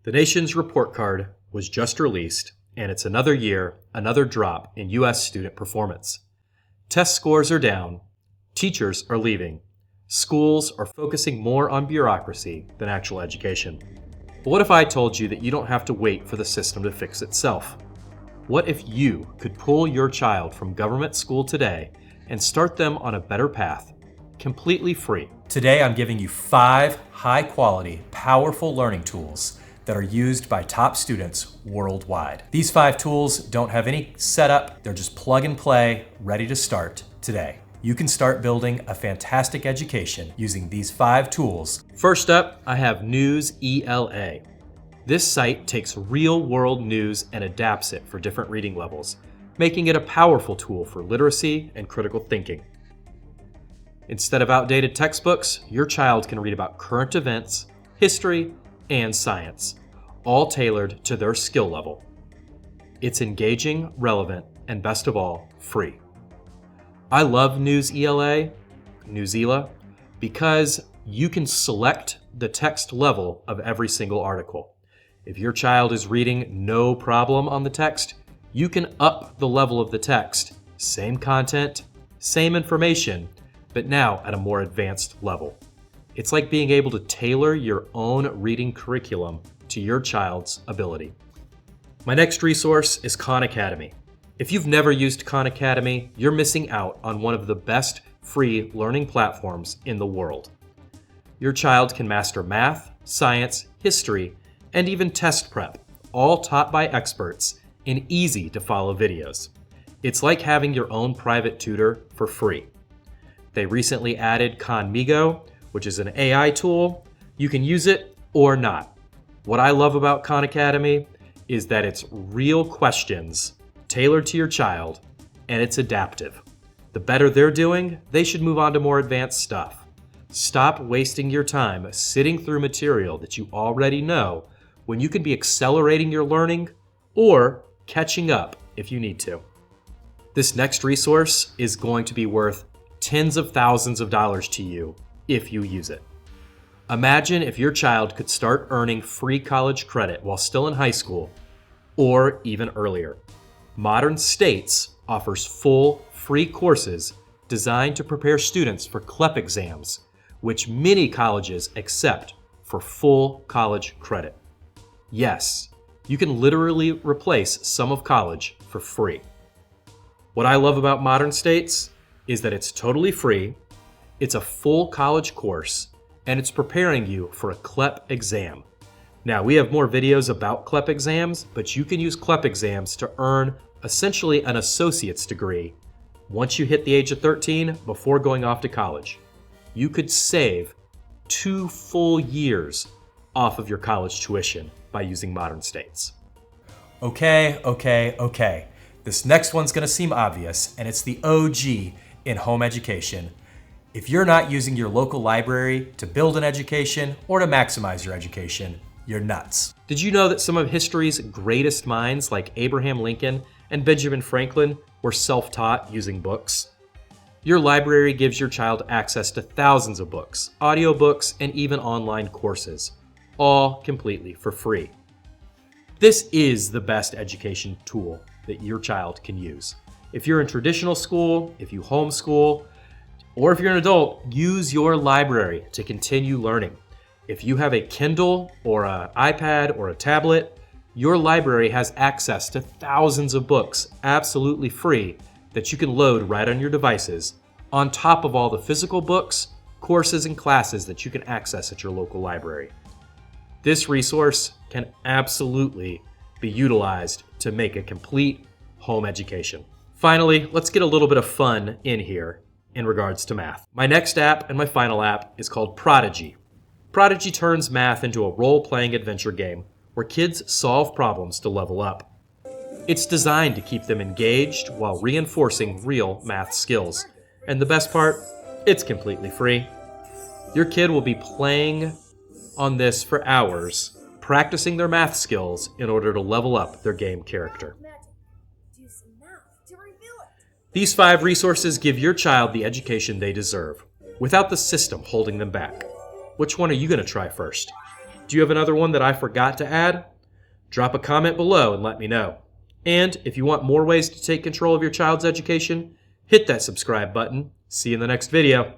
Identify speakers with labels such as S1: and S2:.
S1: The nation's report card was just released, and it's another year, another drop in U.S. student performance. Test scores are down, teachers are leaving, schools are focusing more on bureaucracy than actual education. But what if I told you that you don't have to wait for the system to fix itself? What if you could pull your child from government school today and start them on a better path, completely free?
S2: Today I'm giving you 5 high-quality, powerful learning tools that are used by top students worldwide. These 5 tools don't have any setup, they're just plug and play, ready to start today. You can start building a fantastic education using these 5 tools.
S1: First up, I have NewsELA. This site takes real-world news and adapts it for different reading levels, making it a powerful tool for literacy and critical thinking. Instead of outdated textbooks, your child can read about current events, history, and science, all tailored to their skill level. It's engaging, relevant, and best of all, free. I love NewsELA, because you can select the text level of every single article. If your child is reading no problem on the text, you can up the level of the text. Same content, same information, but now at a more advanced level. It's like being able to tailor your own reading curriculum to your child's ability. My next resource is Khan Academy. If you've never used Khan Academy, you're missing out on one of the best free learning platforms in the world. Your child can master math, science, history, and even test prep, all taught by experts in easy-to-follow videos. It's like having your own private tutor for free. They recently added Khanmigo, which is an AI tool. You can use it or not. What I love about Khan Academy is that it's real questions tailored to your child, and it's adaptive. The better they're doing, they should move on to more advanced stuff. Stop wasting your time sitting through material that you already know when you can be accelerating your learning or catching up if you need to. This next resource is going to be worth tens of thousands of dollars to you if you use it. Imagine if your child could start earning free college credit while still in high school, or even earlier. Modern States offers full, free courses designed to prepare students for CLEP exams, which many colleges accept for full college credit. Yes, you can literally replace some of college for free. What I love about Modern States is that it's totally free, it's a full college course, and it's preparing you for a CLEP exam. Now, we have more videos about CLEP exams, but you can use CLEP exams to earn essentially an associate's degree once you hit the age of 13 before going off to college. You could save 2 full years off of your college tuition by using Modern States.
S2: Okay. This next one's gonna seem obvious, and it's the OG in home education. If you're not using your local library to build an education or to maximize your education, you're nuts.
S1: Did you know that some of history's greatest minds, like Abraham Lincoln and Benjamin Franklin, were self-taught using books? Your library gives your child access to thousands of books, audiobooks, and even online courses, all completely for free. This is the best education tool that your child can use. If you're in traditional school, if you homeschool, or if you're an adult, use your library to continue learning. If you have a Kindle or an iPad or a tablet, your library has access to thousands of books absolutely free that you can load right on your devices, on top of all the physical books, courses, and classes that you can access at your local library. This resource can absolutely be utilized to make a complete home education. Finally, let's get a little bit of fun in here in regards to math. My next app and my final app is called Prodigy. Prodigy turns math into a role-playing adventure game where kids solve problems to level up. It's designed to keep them engaged while reinforcing real math skills. And the best part, it's completely free. Your kid will be playing on this for hours, practicing their math skills in order to level up their game character. These 5 resources give your child the education they deserve, without the system holding them back. Which one are you going to try first? Do you have another one that I forgot to add? Drop a comment below and let me know. And if you want more ways to take control of your child's education, hit that subscribe button. See you in the next video.